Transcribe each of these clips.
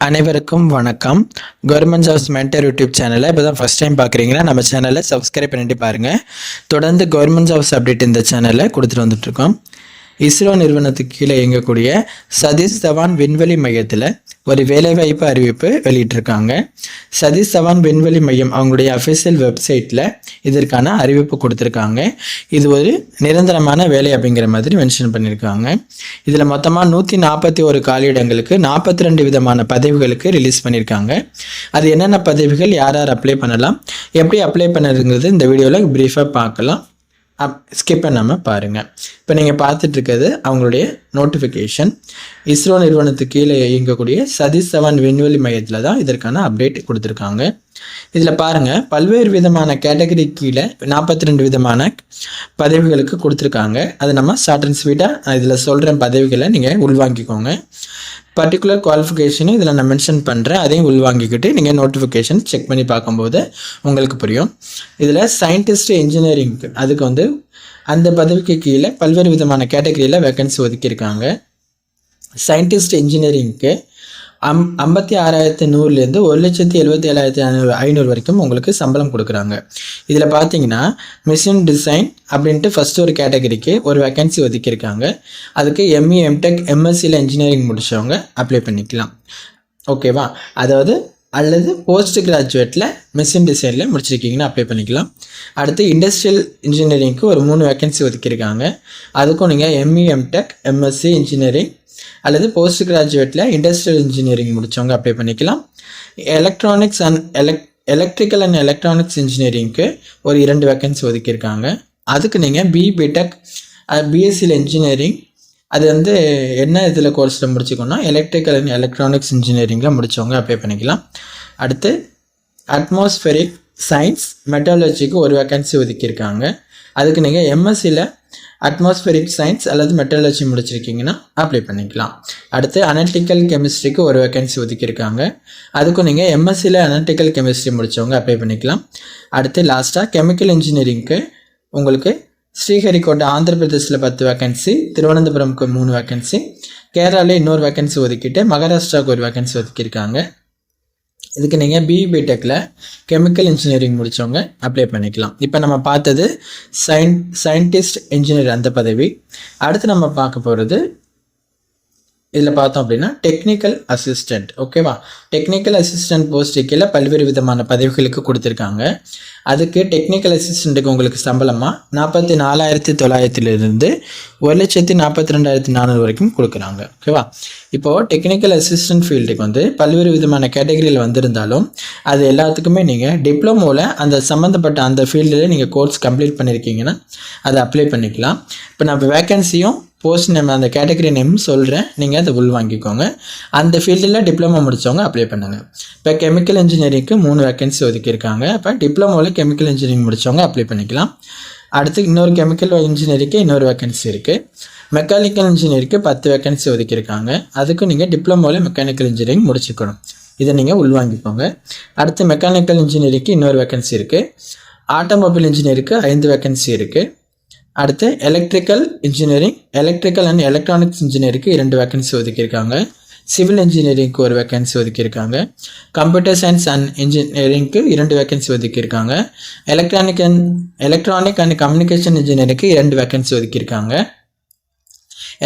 அனைவருக்கும் வணக்கம். Government jobs mentor YouTube சேனலை இப்போ தான் ஃபஸ்ட் டைம் பார்க்குறீங்கன்னா நம்ம சேனலை சப்ஸ்கிரைப் பண்ணிட்டு பாருங்கள். தொடர்ந்து கவர்மெண்ட் ஜாப்ஸ் அப்டேட் இந்த சேனலில் கொடுத்துட்டு வந்துட்ருக்கோம். இஸ்ரோ நிறுவனத்துக்கு கீழே இயங்கக்கூடிய சதீஷ் தவான் விண்வெளி மையத்தில் ஒரு வேலைவாய்ப்பு அறிவிப்பு வெளியிட்டிருக்காங்க. சதீஷ் தவான் விண்வெளி மையம் அவங்களுடைய அஃபிஷியல் வெப்சைட்டில் இதற்கான அறிவிப்பு கொடுத்துருக்காங்க. இது ஒரு நிரந்தரமான வேலை அப்படிங்கிற மாதிரி மென்ஷன் பண்ணியிருக்காங்க. இதில் மொத்தமாக 141 காலியிடங்களுக்கு 42 விதமான பதவிகளுக்கு ரிலீஸ் பண்ணியிருக்காங்க. அது என்னென்ன பதவிகள், யார் யார் அப்ளை பண்ணலாம், எப்படி அப்ளை பண்ணுறதுங்கிறது இந்த வீடியோவில் ப்ரீஃபாக பார்க்கலாம். ஸ்கிப் பண்ணாமல் பாருங்கள். இப்போ நீங்கள் பார்த்துட்ருக்கிறது அவங்களுடைய நோட்டிஃபிகேஷன். இஸ்ரோ நிறுவனத்துக்கு கீழே இயங்கக்கூடிய சதீஷ் தவான் விண்வெளி மையத்தில் தான் இதற்கான அப்டேட் கொடுத்துருக்காங்க. இதில் பாருங்கள், பல்வேறு விதமான கேட்டகரி கீழே 42 விதமான பதவிகளுக்கு கொடுத்துருக்காங்க. அது நம்ம ஷார்ட் அண்ட் ஸ்வீட்டாக இதில் சொல்கிற பதவிகளை நீங்கள் உள்வாங்கிக்கோங்க. பர்டிகுலர் குவாலிஃபிகேஷனும் இதில் நான் மென்ஷன் பண்ணுறேன், அதையும் உள்வாங்கிக்கிட்டு நீங்கள் நோட்டிஃபிகேஷன் செக் பண்ணி பார்க்கும்போது உங்களுக்கு புரியும். இதில் சயின்டிஸ்ட் இன்ஜினியரிங்க்கு அதுக்கு அந்த பதவிக்கு கீழே பல்வேறு விதமான கேட்டகரியில் வேக்கன்சி ஒதுக்கியிருக்காங்க. சயின்டிஸ்ட் இன்ஜினியரிங்க்கு 56,100லேருந்து 1,77,500 வரைக்கும் உங்களுக்கு சம்பளம் கொடுக்குறாங்க. இதில் பார்த்தீங்கன்னா மிஷின் டிசைன் அப்படின்ட்டு ஃபஸ்ட்டு ஒரு கேட்டகரிக்கு ஒரு வேக்கன்சி ஒதுக்கியிருக்காங்க. அதுக்கு எம்இ எம்டெக் எம்எஸ்சியில் இன்ஜினியரிங் முடித்தவங்க அப்ளை பண்ணிக்கலாம். ஓகேவா? அதாவது அல்லது போஸ்ட் கிராஜுவேட்டில் மிஷின் டிசைனில் முடிச்சிருக்கீங்கன்னா அப்ளை பண்ணிக்கலாம். அடுத்து இண்டஸ்ட்ரியல் இன்ஜினியரிங்க்கு ஒரு 3 வேக்கன்சி ஒதுக்கியிருக்காங்க. அதுக்கும் நீங்கள் எம்இ எம்டெக் எம்எஸ்சி இன்ஜினியரிங் அல்லது போஸ்ட் கிராஜுவேட்டில் இண்டஸ்ட்ரியல் இன்ஜினியரிங் முடித்தவங்க அப்ளை பண்ணிக்கலாம். Electronics and electrical and electronics இன்ஜினியரிங்க்கு ஒரு 2 வேக்கன்சி ஒதுக்கியிருக்காங்க. அதுக்கு நீங்கள் பிடெக் பிஎஸ்சியில் இன்ஜினியரிங் அது என்ன இதில் கோர்ஸில் முடிச்சுக்கோன்னா எலக்ட்ரிக்கல் அண்ட் எலக்ட்ரானிக்ஸ் இன்ஜினியரிங்கில் முடித்தவங்க அப்ளை பண்ணிக்கலாம். அடுத்து அட்மாஸ்பெரிக் சயின்ஸ் மெட்டாலஜிக்கு ஒரு வேக்கன்சி ஒதுக்கியிருக்காங்க. அதுக்கு நீங்கள் எம்எஸ்சியில் அட்மாஸ்பெரிக் சயின்ஸ் அல்லது மெட்டாலஜி முடிச்சிருக்கீங்கன்னா அப்ளை பண்ணிக்கலாம். அடுத்து அனலிட்டிக்கல் கெமிஸ்ட்ரிக்கு ஒரு வேக்கன்சி ஒதுக்கியிருக்காங்க. அதுக்கும் நீங்கள் எம்எஸ்சியில் அனலிட்டிக்கல் கெமிஸ்ட்ரி முடித்தவங்க அப்ளை பண்ணிக்கலாம். அடுத்து லாஸ்ட்டாக கெமிக்கல் இன்ஜினியரிங்க்கு உங்களுக்கு ஸ்ரீஹரிகோட்டா ஆந்திர பிரதேசில் 10 வேக்கன்சி, திருவனந்தபுரம்க்கு 3 வேக்கன்சி, கேரளாவில் இன்னொரு வேக்கன்சி ஒதுக்கிட்டு மகாராஷ்டிராவுக்கு ஒரு வேக்கன்சி ஒதுக்கியிருக்காங்க. இதுக்கு நீங்கள் பிடெக்கில் கெமிக்கல் இன்ஜினியரிங் முடித்தவங்க அப்ளை பண்ணிக்கலாம். இப்போ நம்ம பார்த்தது சயின்டிஸ்ட் இன்ஜினியர் அந்த பதவி. அடுத்து நம்ம பார்க்க போகிறது இதில் பார்த்தோம் அப்படின்னா டெக்னிக்கல் அசிஸ்டண்ட். ஓகேவா? டெக்னிக்கல் அசிஸ்டண்ட் போஸ்ட்டு கீழே பல்வேறு விதமான பதவிகளுக்கு கொடுத்துருக்காங்க. அதுக்கு டெக்னிக்கல் அசிஸ்டண்ட்டுக்கு உங்களுக்கு சம்பளமாக 44,900லேருந்து 1,42,400 வரைக்கும் கொடுக்குறாங்க. ஓகேவா? இப்போது டெக்னிக்கல் அசிஸ்டன்ட் ஃபீல்டுக்கு பல்வேறு விதமான கேட்டகரியில் வந்திருந்தாலும் அது எல்லாத்துக்குமே நீங்கள் டிப்ளமோவில் அந்த சம்மந்தப்பட்ட அந்த ஃபீல்டில் நீங்கள் கோர்ஸ் கம்ப்ளீட் பண்ணியிருக்கீங்கன்னா அதை அப்ளை பண்ணிக்கலாம். இப்போ நம்ம வேக்கன்சியும் போஸ்ட் நேம் அந்த கேட்டகரி நேம் சொல்கிறேன், நீங்கள் அதை உள்வாங்கிக்கோங்க. அந்த ஃபீல்டில் டிப்ளமோ முடித்தவங்க அப்ளை பண்ணுங்கள். இப்போ கெமிக்கல் இன்ஜினியரிங்க்கு 3 வேக்கன்சி ஒதுக்கியிருக்காங்க. இப்போ டிப்ளமோவில் கெமிக்கல் இன்ஜினியரிங் முடித்தவங்க அப்ளை பண்ணிக்கலாம். அடுத்து இன்னொரு கெமிக்கல் இன்ஜினியரிங்க்கு இன்னொரு வேக்கன்சி இருக்குது. மெக்கானிக்கல் இன்ஜினியரிங்க்கு 10 வேக்கன்சி ஒதுக்கியிருக்காங்க. அதுக்கு நீங்கள் டிப்ளமோவில் மெக்கானிக்கல் இன்ஜினியரிங் முடிச்சுக்கணும். இதை நீங்கள் உள்வாங்கிக்கோங்க. அடுத்து மெக்கானிக்கல் இன்ஜினியரிங்க்கு இன்னொரு வேக்கன்சி இருக்குது. ஆட்டோமொபைல் இன்ஜினியரிங்க்கு 5 வேக்கன்சி இருக்குது. அடுத்து electrical engineering electrical and electronics இன்ஜினியரிங்க்கு 2 வேக்கன்சி ஒதுக்கியிருக்காங்க. சிவில் இன்ஜினியரிங்க்கு ஒரு வேக்கன்சி ஒதுக்கியிருக்காங்க. கம்ப்யூட்டர் சயின்ஸ் அண்ட் இன்ஜினியரிங்க்கு 2 வேக்கன்சி ஒதுக்கியிருக்காங்க. எலக்ட்ரானிக் அண்ட் கம்யூனிகேஷன் இன்ஜினியரிங்க்கு 2 வேக்கன்சி ஒதுக்கியிருக்காங்க.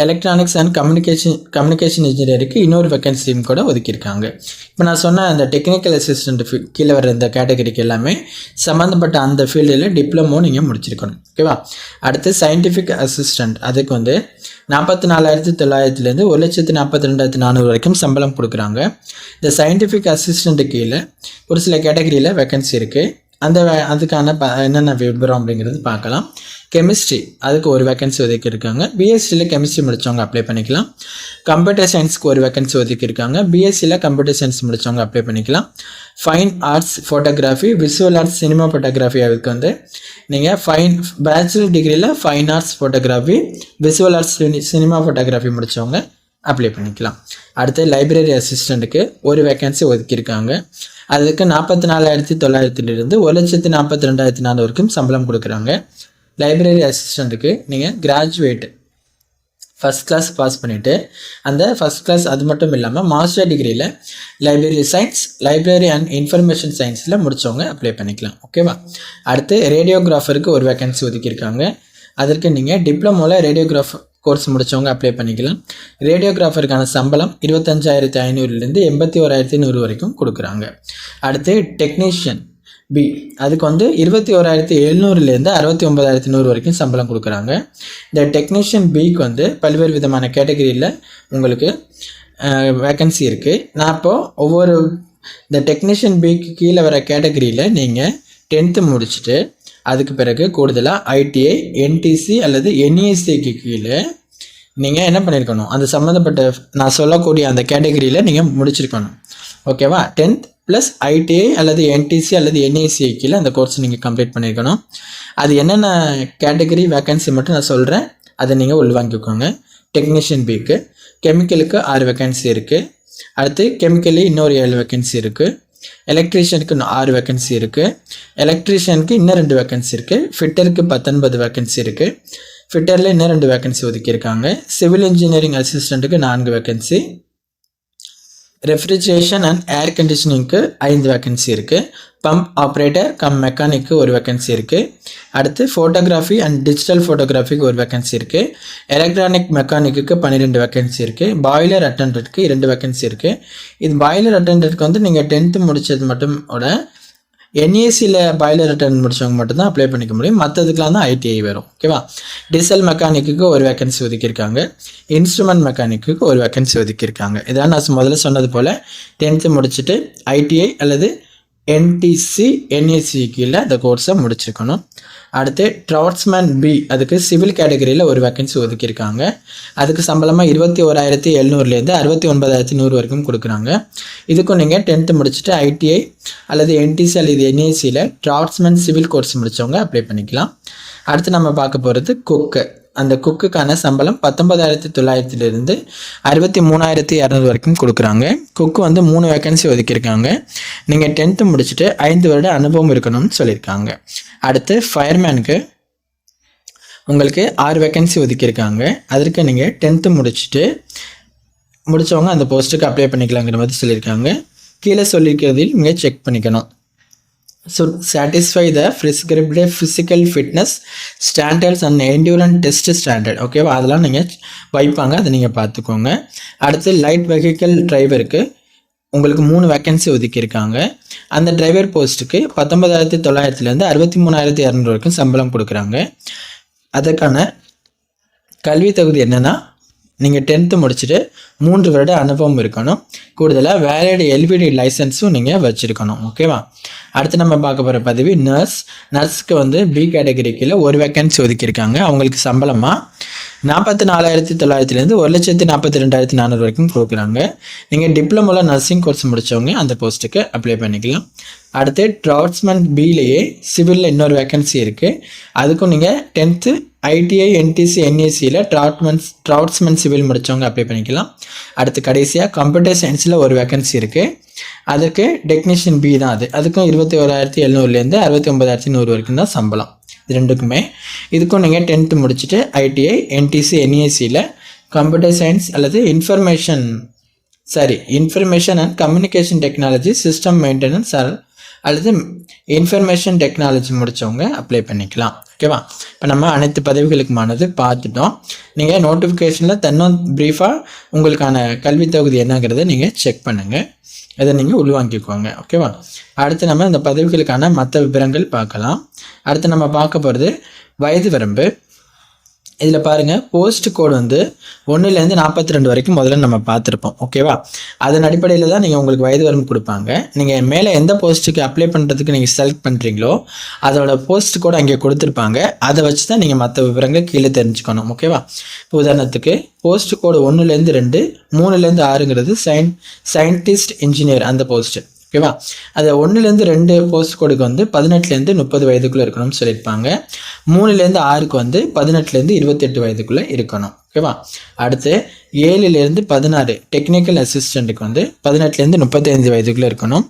எலக்ட்ரானிக்ஸ் அண்ட் கம்யூனிகேஷன் இன்ஜினியரிங்க்கு இன்னொரு வேக்கன்சியும் கூட ஒதுக்கியிருக்காங்க. இப்போ நான் சொன்ன அந்த டெக்னிக்கல் அசிஸ்டண்ட் கீழே வர இந்த கேட்டகரிக்கு எல்லாமே சம்மந்தப்பட்ட அந்த ஃபீல்டில் டிப்ளமோ நீங்கள் முடிச்சிருக்கணும். ஓகேவா? அடுத்து சயின்டிஃபிக் அசிஸ்டண்ட் அதுக்கு 44,900லேருந்து 1,42,400 வரைக்கும் சம்பளம் கொடுக்குறாங்க. இந்த சயின்டிஃபிக் அசிஸ்டண்ட்டு கீழே ஒரு சில கேட்டகரியில் வேக்கன்சி இருக்குது. அதுக்கான என்னென்ன விவரம் அப்படிங்கிறது பார்க்கலாம். கெமிஸ்ட்ரி அதுக்கு ஒரு வேக்கன்சி ஒதுக்கியிருக்காங்க. பிஎஸ்சியில் கெமிஸ்ட்ரி முடித்தவங்க அப்ளை பண்ணிக்கலாம். கம்ப்யூட்டர் சயின்ஸ்க்கு ஒரு வேக்கன்சி ஒதுக்கியிருக்காங்க. பிஎஸ்சியில் கம்ப்யூட்டர் சயின்ஸ் முடித்தவங்க அப்ளை பண்ணிக்கலாம். Fine arts photography visual arts cinema photography அதுக்கு நீங்கள் பேச்சுலர் டிகிரியில் fine arts photography visual arts cinema photography முடித்தவங்க அப்ளை பண்ணிக்கலாம். அடுத்து லைப்ரரி அசிஸ்டண்ட்டுக்கு ஒரு வேக்கன்சி ஒதுக்கியிருக்காங்க. அதுக்கு 44,900லேருந்து 1,42,400 வரைக்கும் சம்பளம் கொடுக்குறாங்க. லைப்ரரி அசிஸ்டண்ட்டுக்கு நீங்கள் கிராஜுவேட் ஃபஸ்ட் கிளாஸ் பாஸ் பண்ணிவிட்டு அந்த ஃபஸ்ட் கிளாஸ் அது மட்டும் இல்லாமல் மாஸ்டர் டிகிரியில் library science, library and information சயின்ஸில் முடித்தவங்க அப்ளை பண்ணிக்கலாம். ஓகேவா? அடுத்து ரேடியோகிராஃபருக்கு ஒரு வேக்கன்சி ஒதுக்கியிருக்காங்க. அதற்கு நீங்கள் டிப்ளமோவில் ரேடியோகிராஃப் கோர்ஸ் முடித்தவங்க அப்ளை பண்ணிக்கலாம். ரேடியோகிராஃபருக்கான சம்பளம் 25,500லேருந்து 81,100 வரைக்கும் கொடுக்குறாங்க. அடுத்து டெக்னீஷியன் பி, அதுக்கு வந்து 21,700லேருந்து 69,100 வரைக்கும் சம்பளம் கொடுக்குறாங்க. இந்த டெக்னீஷியன் பிக்கு வந்து பல்வேறு விதமான கேட்டகரியில் உங்களுக்கு வேக்கன்சி இருக்குது. நான் இப்போது இந்த டெக்னீஷியன் பிக்கு கீழே வர கேட்டகரியில் நீங்கள் 10th முடிச்சுட்டு அதுக்கு பிறகு கூடுதலாக ஐடிஐ, என்டிசி அல்லது என்இஎஸ்சிக்கு கீழே நீங்கள் என்ன பண்ணியிருக்கணும், அந்த சம்மந்தப்பட்ட நான் சொல்லக்கூடிய அந்த கேட்டகரியில் நீங்கள் முடிச்சிருக்கணும். ஓகேவா? 10th ப்ளஸ் ஐடிஐ அல்லது என்டிசி அல்லது என்இசி கீழே அந்த கோர்ஸ் நீங்கள் கம்ப்ளீட் பண்ணியிருக்கணும். அது என்னென்ன கேட்டகரி வேக்கன்சி மட்டும் நான் சொல்கிறேன், அதை நீங்கள் உள்வாங்கிக்கோங்க. டெக்னீஷியன் பிக்கு கெமிக்கலுக்கு 6 வேக்கன்சி இருக்குது. அடுத்து கெமிக்கலி இன்னொரு 7 வேக்கன்சி இருக்குது. எலக்ட்ரீஷியனுக்கு 6 வேக்கன்சி இருக்குது. எலக்ட்ரீஷியனுக்கு இன்னும் 2 வேக்கன்சி இருக்குது. ஃபிட்டருக்கு 19 வேக்கன்சி இருக்குது. ஃபிட்டரில் இன்னும் 2 வேக்கன்சி ஒதுக்கியிருக்காங்க. சிவில் இன்ஜினியரிங் அசிஸ்டண்ட்டுக்கு 4 வேக்கன்சி. ரெஃப்ரிஜரேஷன் அண்ட் ஏர் கண்டிஷனிங்க்கு 5 வேக்கன்சி இருக்குது. பம்ப் ஆப்ரேட்டர் கம் மெக்கானிக்கு 1 வேக்கன்சி இருக்குது. அடுத்து ஃபோட்டோகிராஃபி அண்ட் டிஜிட்டல் ஃபோட்டோகிராஃபிக்கு 1 வேக்கன்சி இருக்குது. எலக்ட்ரானிக் மெக்கானிக்கு 12 வேக்கன்சி இருக்குது. பாய்லர் அட்டெண்டருக்கு 2 வேக்கன்சி இருக்குது. இது பாய்லர் அட்டெண்டருக்கு வந்து நீங்கள் 10th முடித்தது மட்டும் என்ஏசியில் பாய்லர் அட்டெண்ட் முடித்தவங்க மட்டும்தான் அப்ளை பண்ணிக்க முடியும். மற்றதுக்கெலாம் தான் ஐடிஐ வரும். ஓகேவா? டீசல் மெக்கானிக்கு 1 வேக்கன்சி ஒதுக்கியிருக்காங்க. இன்ஸ்ட்ருமெண்ட் மெக்கானிக்கு 1 வேக்கன்சி ஒதுக்கியிருக்காங்க. இதான் நான் முதல்ல சொன்னது போல் 10th முடிச்சுட்டு ஐடிஐ அல்லது என்டிசி, என்ஏசி கீழே அந்த கோர்ஸை முடிச்சிருக்கணும். அடுத்து ட்ராட்ஸ்மேன் பி, அதுக்கு சிவில் கேட்டகரியில் 1 வேக்கன்சி ஒதுக்கியிருக்காங்க. அதுக்கு சம்பளமாக 21,700லேருந்து 69,100 வரைக்கும் கொடுக்குறாங்க. இதுக்கும் நீங்கள் 10th முடிச்சுட்டு ஐடிஐ அல்லது என்டிசி அல்லது என்ஏசியில் ட்ராட்ஸ்மேன் சிவில் கோர்ஸ் முடித்தவங்க அப்ளை பண்ணிக்கலாம். அடுத்து நம்ம பார்க்க போகிறது குக்கு. அந்த குக்குக்கான சம்பளம் 19,900லேருந்து 63,200 வரைக்கும் கொடுக்குறாங்க. குக்கு வந்து 3 வேக்கன்சி ஒதுக்கியிருக்காங்க. நீங்கள் 10th முடிச்சுட்டு 5 வருட அனுபவம் இருக்கணும்னு சொல்லியிருக்காங்க. அடுத்து ஃபயர்மேனுக்கு உங்களுக்கு 6 வேக்கன்சி ஒதுக்கியிருக்காங்க. அதற்கு நீங்கள் 10th முடித்தவங்க அந்த போஸ்ட்டுக்கு அப்ளை பண்ணிக்கலாங்கிற மாதிரி சொல்லியிருக்காங்க. கீழே சொல்லியிருக்கிறதில் நீங்கள் செக் பண்ணிக்கணும். should satisfy the prescribed physical fitness standards and endurance test standard. ஓகேவா? அதெல்லாம் நீங்கள் வைப்பாங்க, அதை நீங்கள் பார்த்துக்கோங்க. அடுத்து லைட் வெஹிக்கிள் டிரைவருக்கு உங்களுக்கு 3 வேக்கன்சி ஒதுக்கியிருக்காங்க. அந்த டிரைவர் போஸ்ட்டுக்கு 19,900லேருந்து 63,200 வரைக்கும் சம்பளம் கொடுக்குறாங்க. அதற்கான கல்வி தகுதி என்னென்னா, நீங்கள் 10th முடிச்சுட்டு 3 வருட அனுபவம் இருக்கணும். கூடுதலாக வேலிட் எல்பிடி லைசன்ஸும் நீங்கள் வச்சுருக்கணும். ஓகேவா? அடுத்து நம்ம பார்க்க போகிற பதவி நர்ஸுக்கு வந்து பி கேட்டகரி கீழே 1 வேக்கன்சி ஒதுக்கியிருக்காங்க. அவங்களுக்கு சம்பளமாக 44,900லேருந்து 1,42,400 வரைக்கும் கொடுக்குறாங்க. நீங்கள் டிப்ளமோவில் நர்சிங் கோர்ஸ் முடித்தவங்க அந்த போஸ்ட்டுக்கு அப்ளை பண்ணிக்கலாம். அடுத்து ட்ராட்ஸ்மேன் பிலேயே சிவிலில் இன்னொரு வேக்கன்சி இருக்குது. அதுக்கும் நீங்கள் 10th ஐடிஐ, என்டிசி, என்ஏசியில் ட்ராட்ஸ்மேன் சிவில் முடித்தவங்க அப்ளை பண்ணிக்கலாம். அடுத்து கடைசியாக கம்ப்யூட்டர் சயின்ஸில் 1 வேக்கன்சி இருக்குது. அதுக்கு டெக்னீஷியன் பி தான். அதுக்கும் 21,700லேருந்து 69,100 வரைக்கும் தான் சம்பளம். இது ரெண்டுக்குமே. இதுக்கும் நீங்கள் 10th முடிச்சுட்டு ஐடிஐ, என்டிசி, என்ஏசியில் கம்ப்யூட்டர் சயின்ஸ் அல்லது information and communication technology, system maintenance அல்லது இன்ஃபர்மேஷன் டெக்னாலஜி முடித்தவங்க அப்ளை பண்ணிக்கலாம். ஓகேவா? இப்போ நம்ம அனைத்து பதவிகளுக்குமானது பார்த்துட்டோம். நீங்கள் நோட்டிஃபிகேஷனில் ப்ரீஃபாக உங்களுக்கான கல்வி தகுதி என்னங்கிறத நீங்கள் செக் பண்ணுங்கள். அதை நீங்கள் உள்வாங்கிக்கோங்க. ஓகேவா? அடுத்து நம்ம இந்த பதவிகளுக்கான மற்ற விவரங்கள் பார்க்கலாம். அடுத்து நம்ம பார்க்க போகிறது வயது வரம்பு. இதில் பாருங்கள், போஸ்ட் கோடு வந்து 1லேருந்து 42 வரைக்கும் முதல்ல நம்ம பார்த்துருப்போம். ஓகேவா? அதன் அடிப்படையில் தான் நீங்கள் உங்களுக்கு வயது வரம்பு கொடுப்பாங்க. நீங்கள் மேலே எந்த போஸ்ட்டுக்கு அப்ளை பண்ணுறதுக்கு நீங்கள் செலக்ட் பண்ணுறீங்களோ அதோட போஸ்ட் கோடு அங்கே கொடுத்துருப்பாங்க. அதை வச்சு தான் நீங்கள் மற்ற விவரங்கள் கீழே தெரிஞ்சுக்கணும். ஓகேவா? இப்போ உதாரணத்துக்கு போஸ்ட் கோடு 1லேருந்து 2, 3லேருந்து 6ங்கிறது சயின்டிஸ்ட் இன்ஜினியர் அந்த போஸ்ட்டு. ஓகேவா? அது 1லேருந்து 2 போஸ்ட் கோடுக்கு வந்து 18லேருந்து 30 வயதுக்குள்ளே இருக்கணும்னு சொல்லியிருப்பாங்க. 3லேருந்து 6க்கு வந்து 18லேருந்து 28 வயதுக்குள்ளே இருக்கணும். ஓகேவா? அடுத்து 7லேருந்து 16 டெக்னிக்கல் அசிஸ்டண்ட்டுக்கு வந்து 18லேருந்து 35 வயதுக்குள்ளே இருக்கணும்.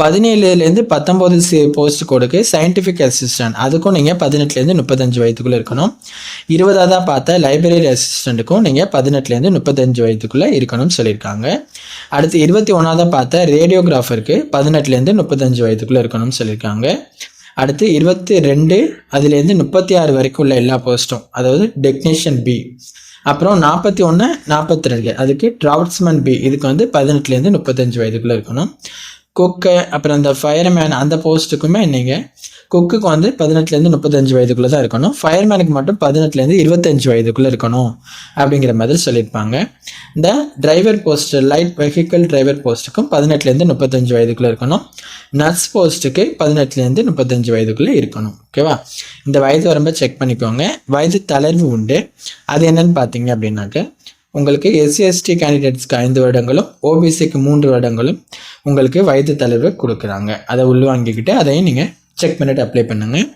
17லேருந்து 19 போஸ்ட் கோடுக்கு சயின்டிஃபிக் அசிஸ்டன்ட், அதுக்கும் நீங்கள் 18லேருந்து 35 வயதுக்குள்ளே இருக்கணும். 20ஆவதாக பார்த்த லைப்ரரி அசிஸ்டண்ட்டுக்கும் நீங்கள் 18லேருந்து 35 வயதுக்குள்ளே இருக்கணும்னு சொல்லியிருக்காங்க. அடுத்து 21ஆவதாக பார்த்த ரேடியோகிராஃபருக்கு 18லேருந்து 35 வயதுக்குள்ளே இருக்கணும்னு சொல்லியிருக்காங்க. அடுத்து 22 அதுலேருந்து 36 வரைக்கும் உள்ள எல்லா போஸ்ட்டும், அதாவது டெக்னீஷியன் பி. அப்புறம் 41, 42 அதுக்கு டிராஃப்ட்ஸ்மேன் பி, இதுக்கு வந்து 18லேருந்து 35 வயதுக்குள்ளே இருக்கணும். குக்கு அப்புறம் இந்த ஃபயர்மேன் அந்த போஸ்ட்டுக்குமே நீங்கள் குக்குக்கு வந்து 18லேருந்து 35 வயதுக்குள்ளே தான் இருக்கணும். ஃபயர்மேனுக்கு மட்டும் 18லேருந்து 25 வயதுக்குள்ளே இருக்கணும் அப்படிங்கிற மாதிரி சொல்லியிருப்பாங்க. இந்த driver post light vehicle driver போஸ்ட்டுக்கும் 18லேருந்து 35 வயதுக்குள்ளே இருக்கணும். நர்ஸ் போஸ்ட்டுக்கு 18லேருந்து 35 வயதுக்குள்ளே இருக்கணும். ஓகேவா? இந்த வயது வரம்பை செக் பண்ணிக்கோங்க. வயது தளர்வு உண்டு. அது என்னன்னு பார்த்தீங்க அப்படின்னாக்க, உங்களுக்கு SC/ST கேண்டிடேட்ஸ்க்கு 5 வருடங்களும் OBCக்கு 3 வருடங்களும் உங்களுக்கு வயது தளர்வு கொடுக்குறாங்க. அதை உள்வாங்கிக்கிட்டு அதையும் நீங்கள் செக் பண்ணிவிட்டு அப்ளை பண்ணுங்கள்.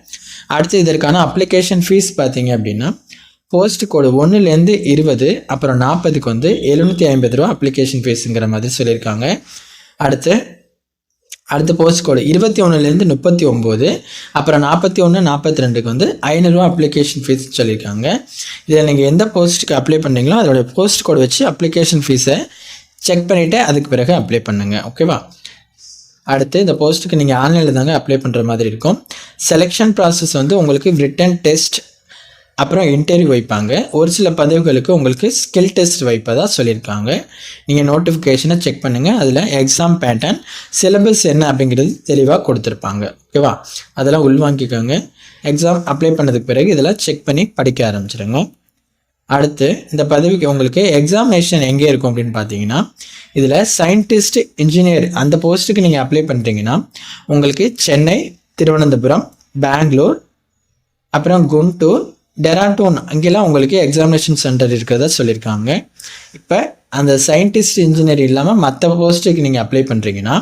அடுத்து இதற்கான அப்ளிகேஷன் ஃபீஸ் பார்த்தீங்க அப்படின்னா, போஸ்ட் கோடு 1லேருந்து 20 அப்புறம் 40க்கு வந்து 750 ரூபா அப்ளிகேஷன் ஃபீஸுங்கிற மாதிரி சொல்லியிருக்காங்க. அடுத்த போஸ்ட் கோடு 21லேருந்து 39 அப்புறம் 41, 42க்கு வந்து 500 ரூபா அப்ளிகேஷன் ஃபீஸ் சொல்லியிருக்காங்க. இதில் நீங்கள் எந்த போஸ்ட்டுக்கு அப்ளை பண்ணுறீங்களோ அதோடைய போஸ்ட் கோடு வச்சு அப்ளிகேஷன் ஃபீஸை செக் பண்ணிவிட்டு அதுக்கு பிறகு அப்ளை பண்ணுங்கள். ஓகேவா? அடுத்து இந்த போஸ்ட்டுக்கு நீங்கள் ஆன்லைனில் தாங்க அப்ளை பண்ணுற மாதிரி இருக்கும். செலெக்ஷன் ப்ராசஸ் வந்து உங்களுக்கு ரிட்டன் டெஸ்ட் அப்புறம் இன்டர்வியூ வைப்பாங்க. ஒரு சில பதவிகளுக்கு உங்களுக்கு ஸ்கில் டெஸ்ட் வைப்பதாக சொல்லியிருக்காங்க. நீங்கள் நோட்டிஃபிகேஷனை செக் பண்ணுங்கள். அதில் எக்ஸாம் பேட்டர்ன் சிலபஸ் என்ன அப்படிங்கிறது தெளிவாக கொடுத்துருப்பாங்க. ஓகேவா? அதெல்லாம் உள்வாங்கிக்கோங்க. எக்ஸாம் அப்ளை பண்ணதுக்கு பிறகு இதெல்லாம் செக் பண்ணி படிக்க ஆரம்பிச்சிடுங்க. அடுத்து இந்த பதவிக்கு உங்களுக்கு எக்ஸாமினேஷன் எங்கே இருக்கும் அப்படின்னு பார்த்தீங்கன்னா, இதில் சயின்டிஸ்ட் இன்ஜினியர் அந்த போஸ்ட்டுக்கு நீங்கள் அப்ளை பண்ணுறீங்கன்னா உங்களுக்கு சென்னை, திருவனந்தபுரம், பெங்களூர், அப்புறம் குண்டூர், டெராண்டூன் அங்கெல்லாம் உங்களுக்கு எக்ஸாமினேஷன் சென்டர் இருக்கிறதா சொல்லியிருக்காங்க. இப்போ அந்த சயின்டிஸ்ட் இன்ஜினியர் இல்லாமல் மற்ற போஸ்ட்டுக்கு நீங்கள் அப்ளை பண்ணுறீங்கன்னா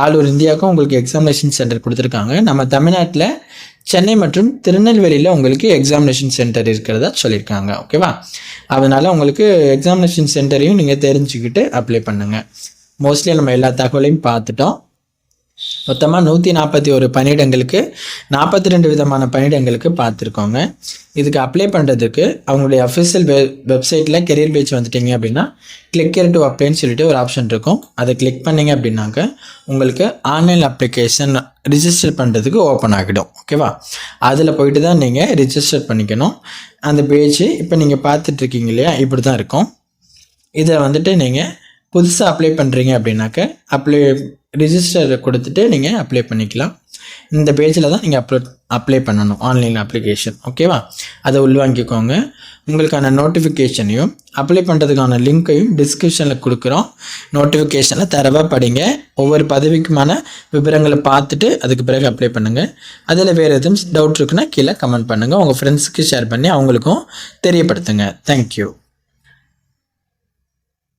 ஆல் ஓவர் இந்தியாவுக்கும் உங்களுக்கு எக்ஸாமினேஷன் சென்டர் கொடுத்துருக்காங்க. நம்ம தமிழ்நாட்டில் சென்னை மற்றும் திருநெல்வேலியில் உங்களுக்கு எக்ஸாமினேஷன் சென்டர் இருக்கிறதா சொல்லியிருக்காங்க. ஓகேவா? அதனால் உங்களுக்கு எக்ஸாமினேஷன் சென்டரையும் நீங்கள் தெரிஞ்சுக்கிட்டு அப்ளை பண்ணுங்கள். மோஸ்ட்லி நம்ம எல்லா தகவலையும் பார்த்துட்டோம். மொத்தமாக 141 பணியிடங்களுக்கு 42 விதமான பணியிடங்களுக்கு பார்த்துருக்கோங்க. இதுக்கு அப்ளை பண்ணுறதுக்கு அவங்களுடைய அஃபிஷியல் வெப்சைட்டில் கெரியர் பேஜ் வந்துட்டிங்க அப்படின்னா கிளிக் ஹியர் டு அப்ளைன்னு சொல்லிட்டு ஒரு ஆப்ஷன் இருக்கும். அதை கிளிக் பண்ணிங்க அப்படின்னாக்க உங்களுக்கு ஆன்லைன் அப்ளிகேஷன் ரிஜிஸ்டர் பண்ணுறதுக்கு ஓப்பன் ஆகிடும். ஓகேவா? அதில் போயிட்டு தான் நீங்கள் ரிஜிஸ்டர் பண்ணிக்கணும். அந்த பேஜ் இப்போ நீங்கள் பார்த்துட்ருக்கீங்க இல்லையா, இப்படி தான் இருக்கும். இதை வந்துட்டு நீங்கள் புதுசாக அப்ளை பண்ணுறீங்க அப்படின்னாக்க ரிஜிஸ்டர் கொடுத்துட்டு நீங்கள் அப்ளை பண்ணிக்கலாம். இந்த பேஜில் தான் நீங்கள் அப்ளை பண்ணணும், ஆன்லைன் அப்ளிகேஷன். ஓகேவா? அதை உள்வாங்கிக்கோங்க. உங்களுக்கான நோட்டிஃபிகேஷனையும் அப்ளை பண்ணுறதுக்கான லிங்க்கையும் டிஸ்கிரிப்ஷனில் கொடுக்குறோம். நோட்டிஃபிகேஷனை தரவாக படிங்க. ஒவ்வொரு பதவிக்குமான விவரங்களை பார்த்துட்டு அதுக்கு பிறகு அப்ளை பண்ணுங்கள். அதில் வேறு எதுவும் டவுட் இருக்குன்னா கீழே கமெண்ட் பண்ணுங்கள். உங்கள் ஃப்ரெண்ட்ஸுக்கு ஷேர் பண்ணி அவங்களுக்கும் தெரியப்படுத்துங்க. தேங்க்யூ.